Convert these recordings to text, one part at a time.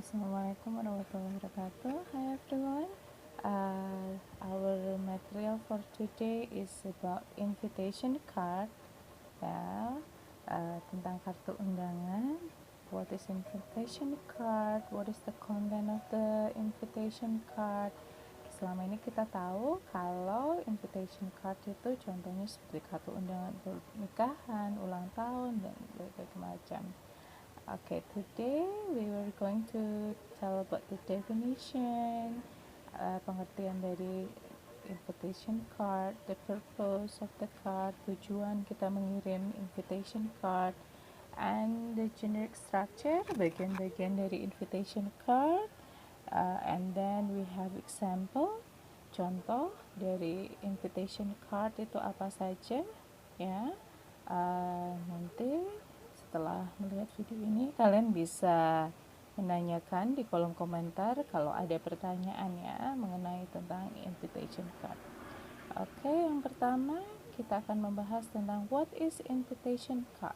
Assalamualaikum warahmatullahi wabarakatuh. Hi everyone. Our material for today is about invitation card. Ya, tentang kartu undangan. What is invitation card? What is the content of the invitation card? Selama ini kita tahu kalau invitation card itu contohnya seperti kartu undangan pernikahan, ulang tahun, dan berbagai macam. Okay, today we were going to tell about the definition, pengertian dari invitation card, the purpose of the card, tujuan kita mengirim invitation card, and the generic structure, bagian-bagian dari invitation card, and then we have example, contoh dari invitation card itu apa saja, ya. Nanti setelah melihat video ini kalian bisa menanyakan di kolom komentar kalau ada pertanyaan ya mengenai tentang invitation card. Oke, yang pertama kita akan membahas tentang what is invitation card.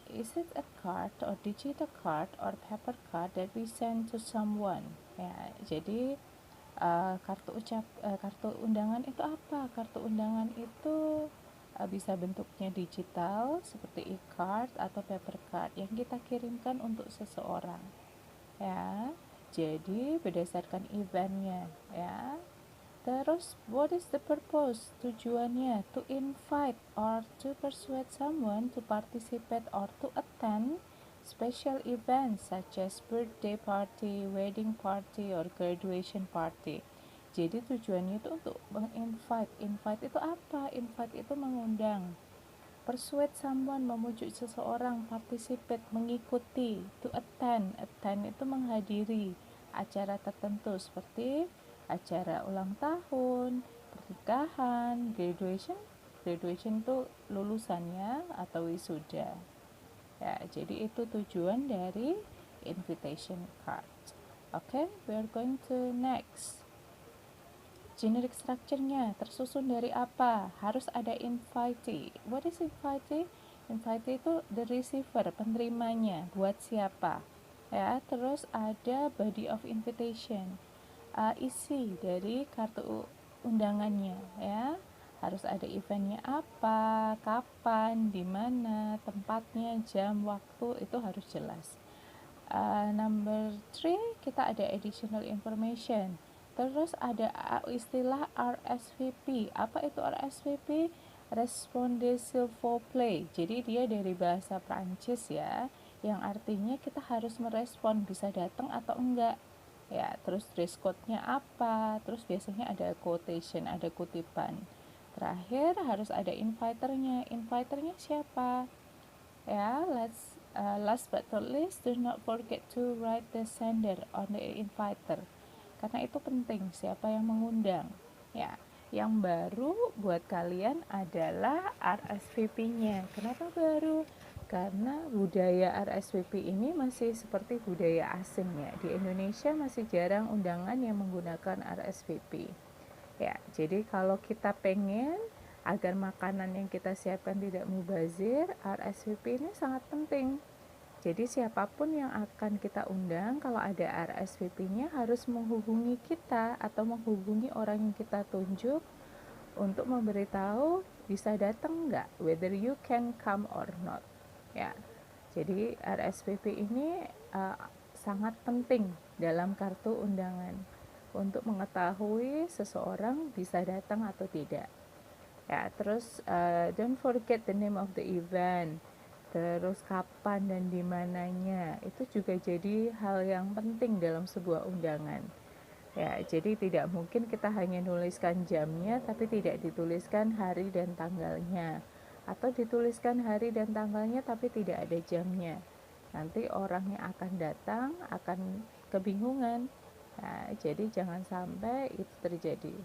Is it a card or digital card or paper card that we send to someone? Ya, jadi kartu undangan itu apa? Kartu undangan itu bisa bentuknya digital seperti e-card atau paper card yang kita kirimkan untuk seseorang, ya. Jadi berdasarkan eventnya, ya. Terus what is the purpose? Tujuannya to invite or to persuade someone to participate or to attend special events such as birthday party, wedding party, or graduation party. Jadi tujuannya itu untuk menginvite. Invite itu apa? Invite itu mengundang. Persuade someone, memujuk seseorang. Participate, mengikuti. To attend. Attend itu menghadiri acara tertentu seperti acara ulang tahun, pernikahan, graduation. Graduation itu lulusannya atau wisuda. Ya, jadi itu tujuan dari invitation card. Okay, we are going to next. Generic structure-nya tersusun dari apa? Harus ada invitee. What is invitee? Invitee itu the receiver, penerimanya. Buat siapa? Ya, terus ada body of invitation. Isi dari kartu undangannya, ya. Harus ada eventnya apa, kapan, di mana, tempatnya, jam, waktu, itu harus jelas. Number 3 kita ada additional information. Terus ada istilah RSVP. Apa itu RSVP? Responde s'il vous plaît. Jadi dia dari bahasa Prancis ya, yang artinya kita harus merespon bisa datang atau enggak. Ya, terus dress code-nya apa? Terus biasanya ada quotation, ada kutipan. Terakhir harus ada inviternya. Inviternya siapa? Ya, last but not least, do not forget to write the sender on the inviter. Karena itu penting siapa yang mengundang. Ya, yang baru buat kalian adalah RSVP-nya. Kenapa baru? Karena budaya RSVP ini masih seperti budaya asing ya. Di Indonesia masih jarang undangan yang menggunakan RSVP. Ya, jadi kalau kita pengen agar makanan yang kita siapkan tidak mubazir, RSVP ini sangat penting. Jadi siapapun yang akan kita undang, kalau ada RSVP-nya harus menghubungi kita atau menghubungi orang yang kita tunjuk untuk memberitahu bisa datang nggak, whether you can come or not. Ya, jadi RSVP ini sangat penting dalam kartu undangan untuk mengetahui seseorang bisa datang atau tidak. Ya, terus don't forget the name of the event. Terus kapan dan di mananya. Itu juga jadi hal yang penting dalam sebuah undangan. Ya, jadi tidak mungkin kita hanya nuliskan jamnya tapi tidak dituliskan hari dan tanggalnya. Atau dituliskan hari dan tanggalnya tapi tidak ada jamnya. Nanti orang yang akan datang akan kebingungan. Ya, jadi jangan sampai itu terjadi.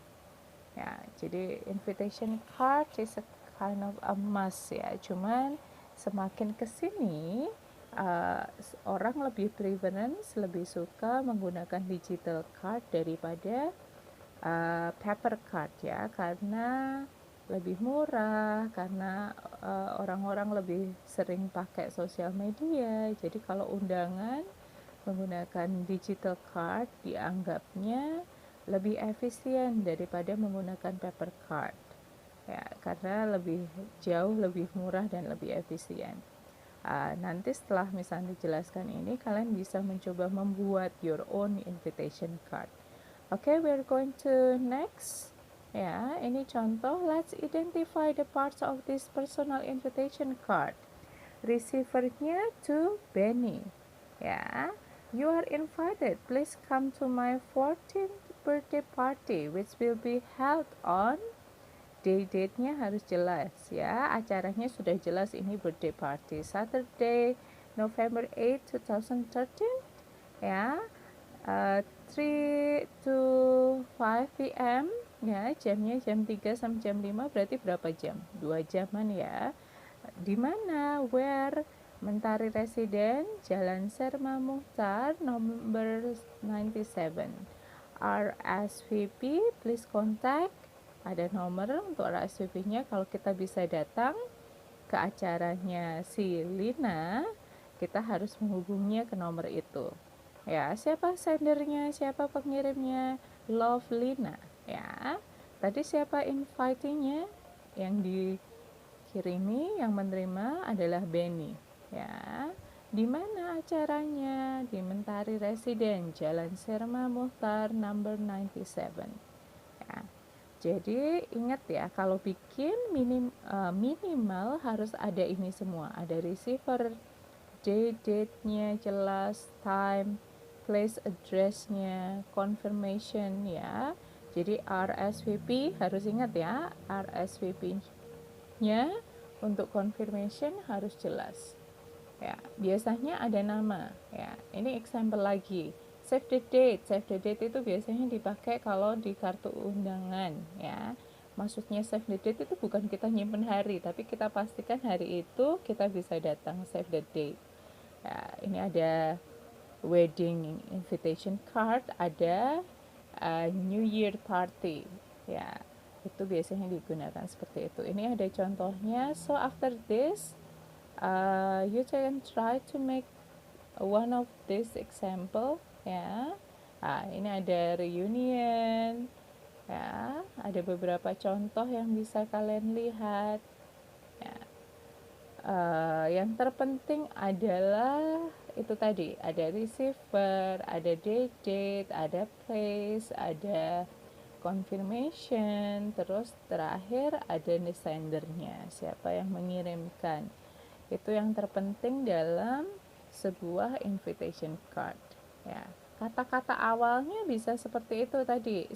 Ya, jadi invitation card is a kind of a must ya. Cuman semakin kesini orang lebih preference, lebih suka menggunakan digital card daripada paper card ya, karena lebih murah, karena orang-orang lebih sering pakai sosial media. Jadi kalau undangan menggunakan digital card dianggapnya lebih efisien daripada menggunakan paper card. Ya, karena jauh lebih murah dan lebih efisien. Nanti setelah misalnya dijelaskan ini, kalian bisa mencoba membuat your own invitation card. Okay, we're going to next. Ya, ini contoh. Let's identify the parts of this personal invitation card. Receivernya to Benny. Ya, you are invited. Please come to my 14th birthday party, which will be held on. Date-nya harus jelas ya. Acaranya sudah jelas, ini birthday party Saturday November 8, 2013 ya. 3 to 5 p.m. ya, jamnya jam 3 sampai jam 5, berarti berapa jam? 2 jaman ya. Di mana? Where? Mentari Residen, Jalan Serma Muchtar, nomor 97. RSVP, please contact. Ada nomor untuk RSVP-nya. Kalau kita bisa datang ke acaranya si Lina, kita harus menghubunginya ke nomor itu. Ya, siapa sendernya, siapa pengirimnya? Love Lina. Ya, tadi siapa invite-nya? Yang dikirimi, yang menerima adalah Benny. Ya, di mana acaranya? Di Mentari Residen, Jalan Serma Muchtar, number 97. Ya. Jadi ingat ya, kalau bikin minimal harus ada ini semua. Ada receiver, date-nya jelas, time, place address-nya, confirmation ya. Jadi RSVP harus ingat ya, RSVP-nya untuk confirmation harus jelas. Ya, biasanya ada nama ya. Ini example lagi. Save the date. Save the date itu biasanya dipakai kalau di kartu undangan ya. Maksudnya save the date itu bukan kita nyimpen hari, tapi kita pastikan hari itu kita bisa datang. Save the date. Ya, ini ada wedding invitation card, ada New Year party. Ya, itu biasanya digunakan seperti itu. Ini ada contohnya. So after this, you can try to make one of this example ya. Ini ada reunion ya, ada beberapa contoh yang bisa kalian lihat ya. Yang terpenting adalah itu tadi, ada receiver, ada date, ada place, ada confirmation, terus terakhir ada sendernya, siapa yang mengirimkan. Itu yang terpenting dalam sebuah invitation card ya. Kata-kata awalnya bisa seperti itu tadi,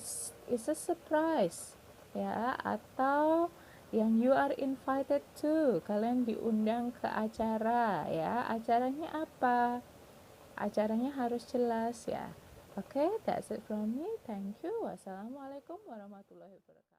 is a surprise ya, atau yang you are invited to, kalian diundang ke acara ya. Acaranya apa? Acaranya harus jelas ya. Oke, that's it from me. Thank you. Wassalamualaikum warahmatullahi wabarakatuh.